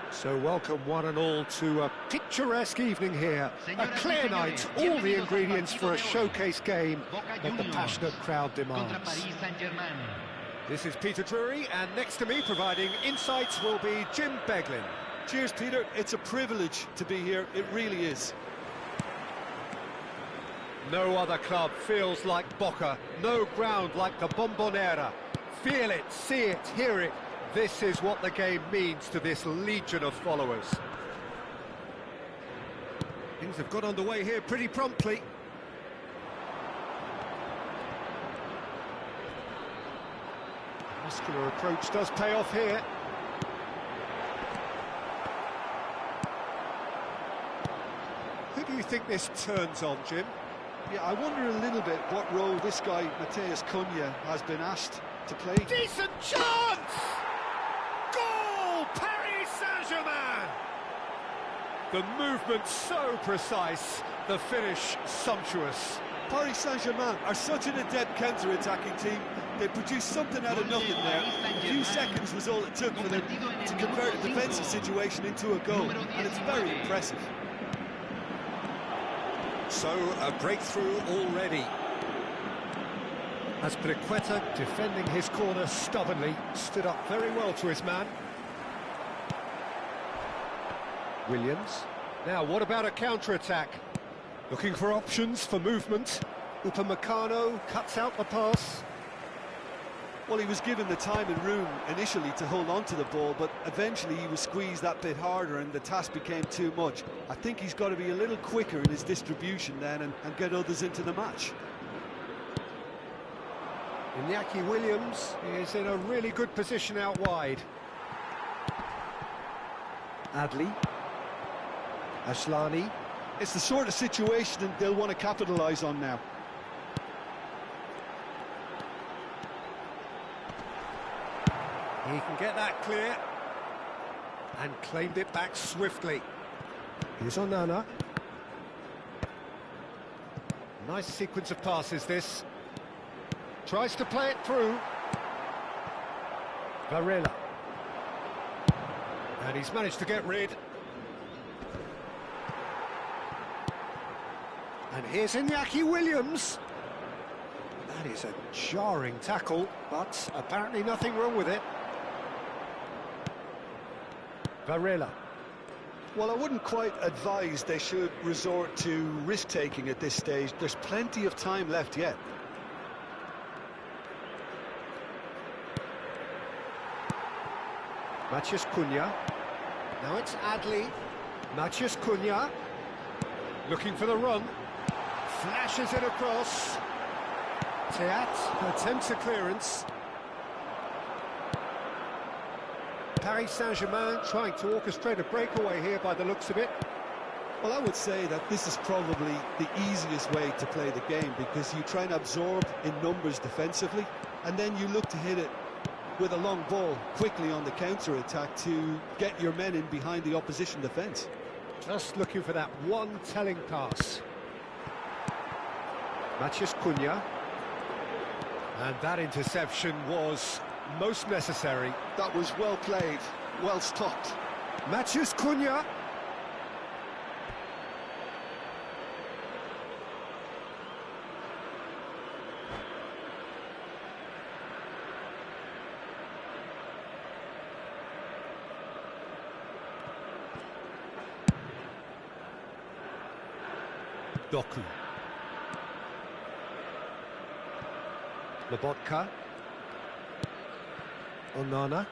So welcome one and all to a picturesque evening here. A clear night, all the ingredients for a showcase game that the passionate crowd demands. This is Peter Drury, and next to me providing insights will be Jim Beglin. Cheers, Peter. It's a privilege to be here. It really is. No other club feels like Boca, no ground like the Bombonera. Feel it, see it, hear it. This is what the game means to this legion of followers. Things have got underway here pretty promptly. Muscular approach does pay off here. Who do you think this turns on, Jim? Yeah, I wonder a little bit what role this guy, Matheus Cunha, has been asked to play. Decent chance! Goal! Paris Saint-Germain! The movement so precise, the finish sumptuous. Paris Saint-Germain are such an adept counter-attacking team. They produced something out of nothing there. A few seconds was all it took for them to convert a defensive situation into a goal, and it's very impressive. So, a breakthrough already. As Azpilicueta, defending his corner stubbornly, stood up very well to his man. Williams. Now, what about a counter-attack? Looking for options for movement. Upamecano cuts out the pass. Well, he was given the time and room initially to hold on to the ball, but eventually he was squeezed that bit harder and the task became too much. I think he's got to be a little quicker in his distribution then and get others into the match. Iñaki Williams is in a really good position out wide. Adli. Ashlani. It's the sort of situation that they'll want to capitalise on now. He can get that clear. And claimed it back swiftly. Here's Onana. Nice sequence of passes, this. Tries to play it through. Varela. And he's managed to get rid. And here's Iñaki Williams. That is a jarring tackle, but apparently nothing wrong with it. Varela. Well, I wouldn't quite advise they should resort to risk-taking at this stage. There's plenty of time left yet. Matheus Cunha. Now it's Adli. Matheus Cunha. Looking for the run. Flashes it across. Teat attempts a clearance. Paris Saint-Germain trying to orchestrate a breakaway here by the looks of it. Well, I would say that this is probably the easiest way to play the game, because you try and absorb in numbers defensively, and then you look to hit it with a long ball quickly on the counter-attack to get your men in behind the opposition defence. Just looking for that one telling pass. Matheus Cunha. And that interception was most necessary. That was well played, well stopped. Matheus Cunha. Doku. Lobanovskoho. Onana.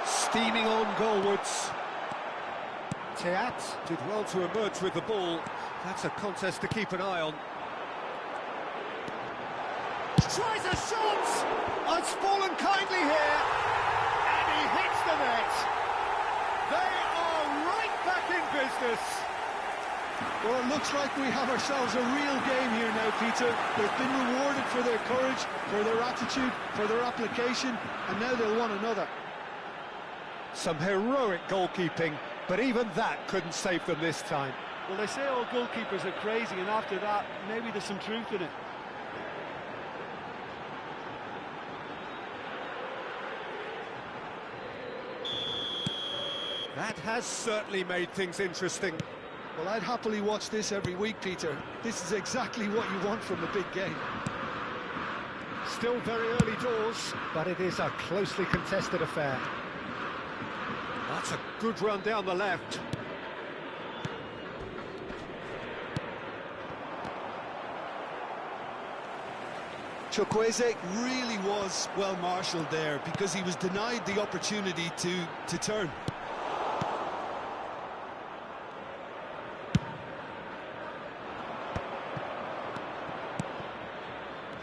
Steaming on goalwards. Teat did well to emerge with the ball. That's a contest to keep an eye on. Tries a shot! Oh, it's fallen kindly here. And he hits the net. They are right back in business. Well, it looks like we have ourselves a real game here now, Peter. They've been rewarded for their courage, for their attitude, for their application, and now they'll want another. Some heroic goalkeeping, but even that couldn't save them this time. Well, they say all goalkeepers are crazy, and after that, maybe there's some truth in it. That has certainly made things interesting. Well, I'd happily watch this every week, Peter. This is exactly what you want from a big game. Still very early doors, but it is a closely contested affair. That's a good run down the left. Chukwueze really was well marshalled there because he was denied the opportunity to turn.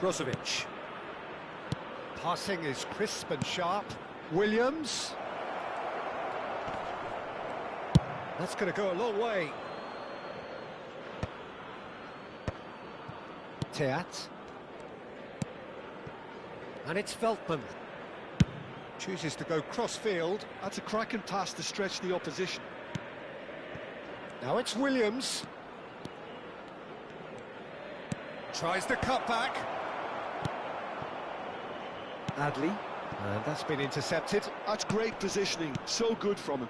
Brozovic. Passing is crisp and sharp. Williams. That's going to go a long way. Teat. And it's Veltman. Chooses to go cross-field. That's a cracking pass to stretch the opposition. Now it's Williams. Tries the cut back. Adli. And that's been intercepted. That's great positioning. So good from him.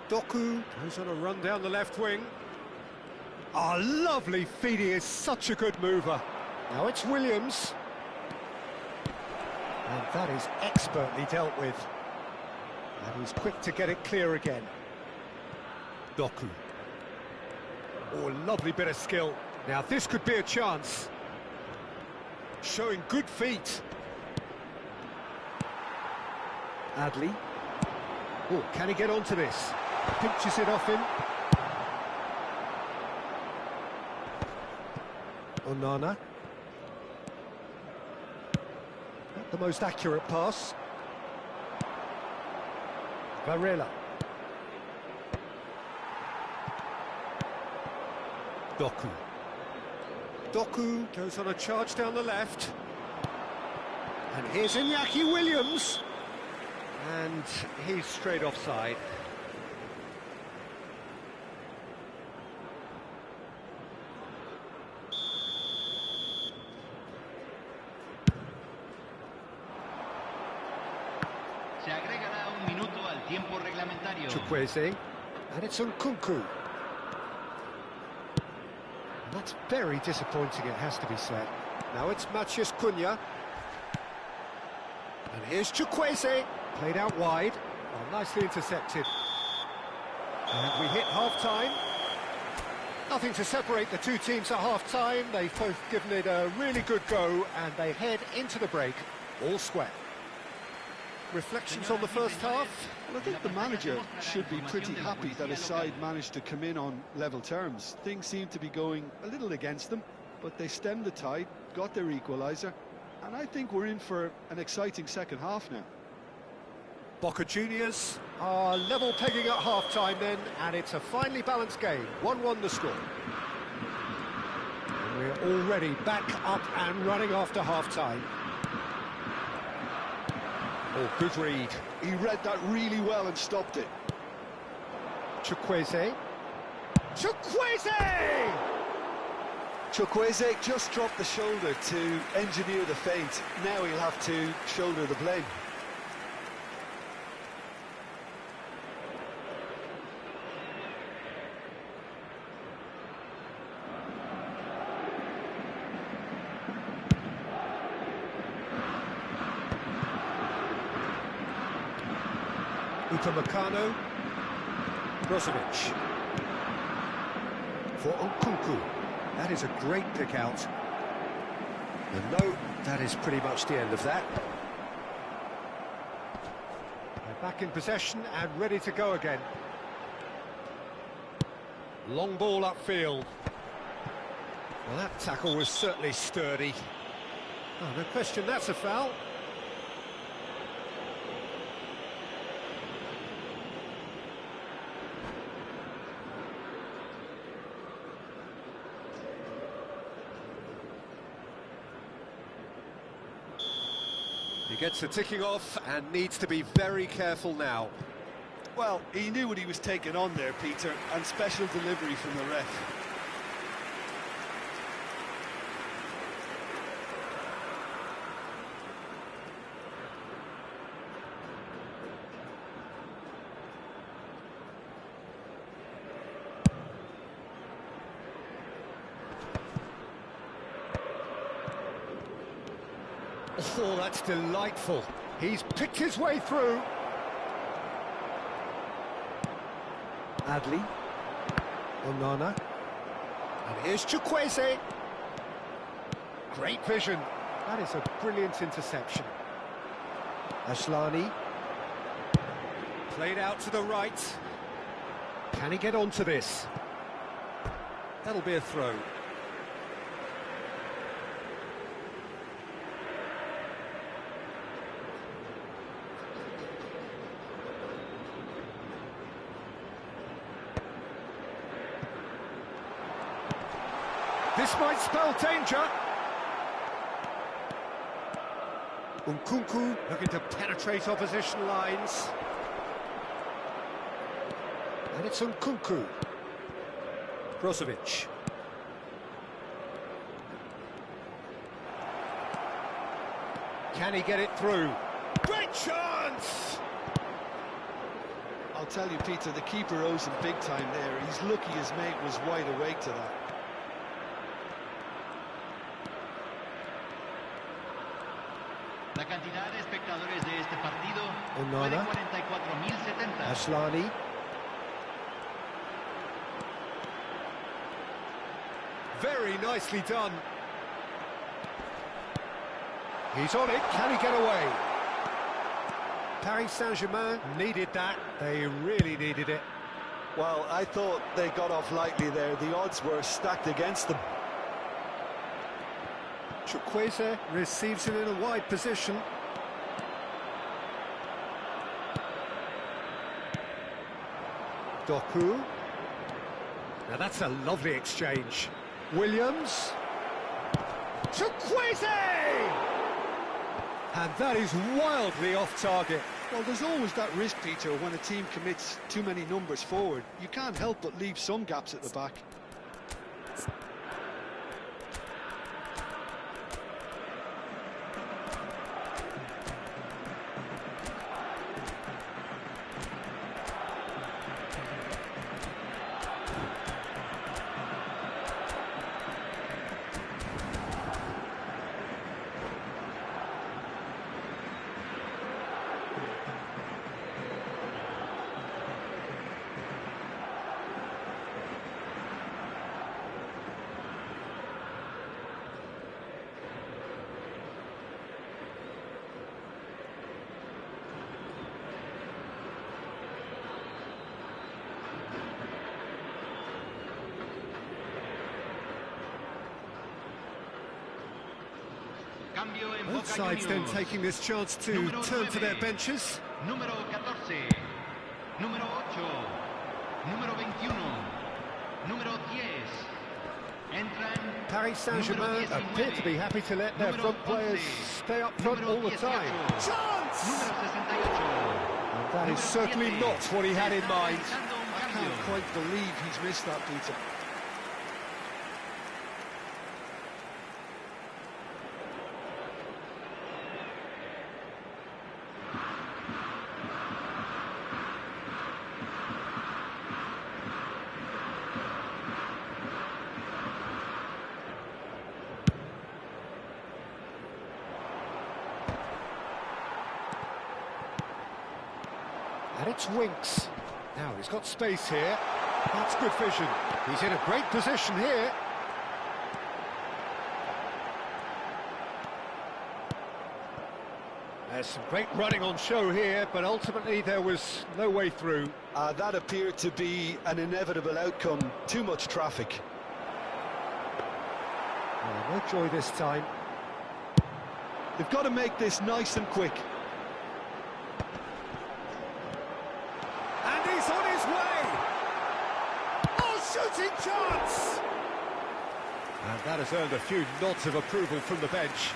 Doku goes on a run down the left wing. Ah, lovely feed. He is such a good mover. Now it's Williams. And that is expertly dealt with. And he's quick to get it clear again. Doku. Oh, lovely bit of skill. Now this could be a chance. Showing good feet. Adli. Oh, can he get onto this? Pinches it off him. Onana. Not the most accurate pass. Varela. Doku. Doku goes on a charge down the left. And here's Iñaki Williams. And he's straight offside. Se agregará un minuto al tiempo reglamentario. Chukwueze. And it's Nkunku. That's very disappointing, it has to be said. Now it's Matheus Cunha. And here's Chukwueze. Played out wide. Well, nicely intercepted. And we hit half-time. Nothing to separate the two teams at half-time. They've both given it a really good go, and they head into the break all square. Reflections on the first half? Well, I think the manager should be pretty happy that his side managed to come in on level terms. Things seem to be going a little against them, but they stemmed the tide, got their equaliser, and I think we're in for an exciting second half now. Boca Juniors are level pegging at half-time then, and it's a finely balanced game. 1-1 the score. And we're already back up and running after half-time. Oh, good read. He read that really well and stopped it. Chukwueze. Chukwueze! Chukwueze just dropped the shoulder to engineer the feint. Now he'll have to shoulder the blame. Upamecano. Brozovic. For Nkunku. That is a great pick out. And no, that is pretty much the end of that. They're back in possession and ready to go again. Long ball upfield. Well, that tackle was certainly sturdy. Oh, no question, that's a foul. He gets the ticking off and needs to be very careful now. Well, he knew what he was taking on there, Peter, and special delivery from the ref. Oh, that's delightful. He's picked his way through. Adli. Onana. And here's Chukwueze. Great vision. That is a brilliant interception. Ashlani. Played out to the right. Can he get onto this? That'll be a throw. This might spell danger. Nkunku looking to penetrate opposition lines. And it's Nkunku. Brozovic. Can he get it through? Great chance! I'll tell you, Peter, the keeper owes him big time there. He's lucky his mate was wide awake to that. La cantidad de espectadores de este partido Onana. fue de 44.070. Ashlani. Very nicely done. He's on it. Can he get away? Paris Saint-Germain needed that. They really needed it. Well, I thought they got off lightly there. The odds were stacked against them. Chukwueze receives it in a wide position. Doku. Now that's a lovely exchange. Williams. Chukwueze! And that is wildly off target. Well, there's always that risk, Peter, when a team commits too many numbers forward. You can't help but leave some gaps at the back. Both sides then taking this chance to turn to their benches. Número 14, número 8, número 21, número 10. Entran Paris Saint-Germain appear to be happy to let their front players stay up front all the time. Chance! Número 68. And that is certainly not what he had in mind. can't quite believe he's missed that, Peter. And it's Winks. Now he's got space here. That's good vision. He's in a great position here. There's some great running on show here, but ultimately there was no way through. That appeared to be an inevitable outcome. Too much traffic. Oh, no joy this time. They've got to make this nice and quick. And he's on his way! Oh, shooting chance! And that has earned a few nods of approval from the bench.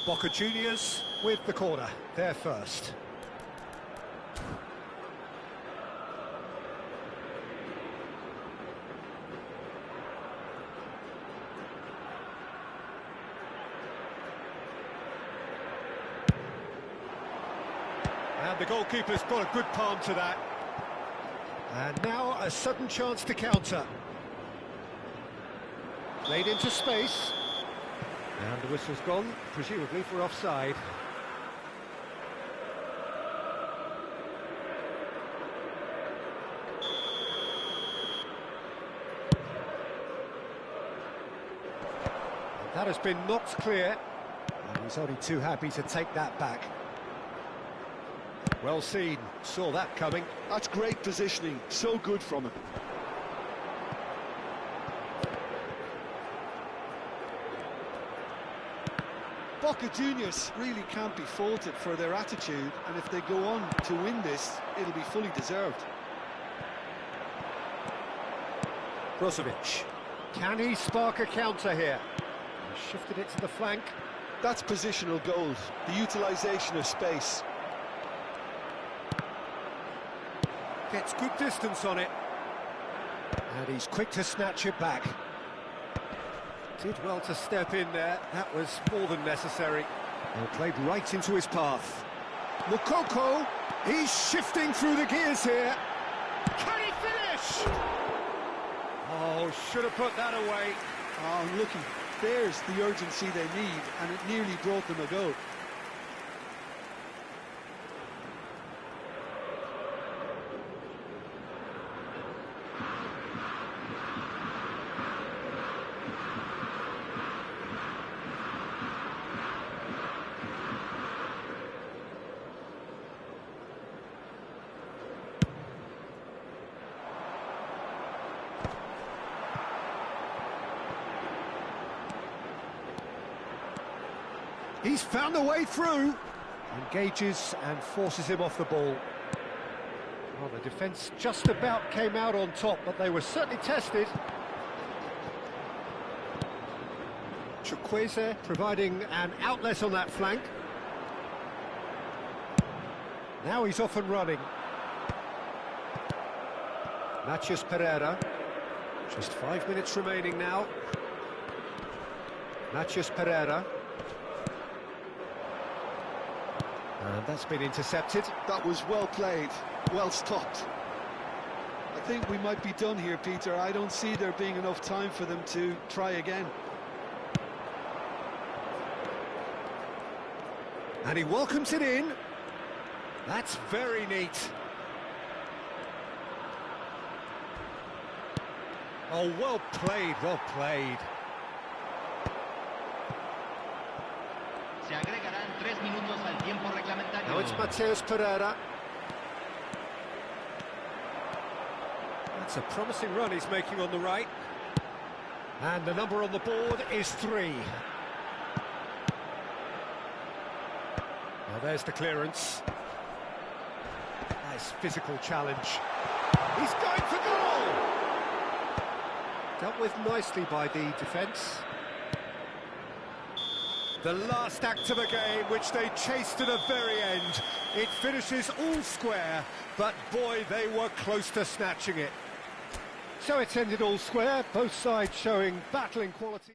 Boca Juniors with the corner, they're first. And the goalkeeper's got a good palm to that. And now a sudden chance to counter. Played into space. And the whistle's gone, presumably for offside. And that has been knocked clear. And he's only too happy to take that back. Well seen, saw that coming. That's great positioning, so good from him. Boca Juniors really can't be faulted for their attitude, and if they go on to win this, it'll be fully deserved. Brozovic. Can he spark a counter here? He shifted it to the flank. That's positional gold, the utilisation of space. Gets good distance on it. And he's quick to snatch it back. Did well to step in there. That was more than necessary. And played right into his path. Moukoko, he's shifting through the gears here. Can he finish? Oh, should have put that away. Oh, looky, there's the urgency they need, and it nearly brought them a goal. He's found a way through. Engages and forces him off the ball. Well, the defence just about came out on top, but they were certainly tested. Chukwueze providing an outlet on that flank. Now he's off and running. Matheus Pereira. Just 5 minutes remaining now. Matheus Pereira. And that's been intercepted. That was well played, well stopped. I think we might be done here, Peter. I don't see there being enough time for them to try again. And he welcomes it in. That's very neat. Oh, well played, well played. Se agregarán 3 minutos al tiempo reglamentario. Now it's Mateus Pereira. That's a promising run he's making on the right. And the number on the board is 3. Now there's the clearance. Nice physical challenge. He's going for goal! Dealt with nicely by the defence. The last act of a game, which they chased to the very end. It finishes all square, but boy, they were close to snatching it. So it's ended all square, both sides showing battling quality.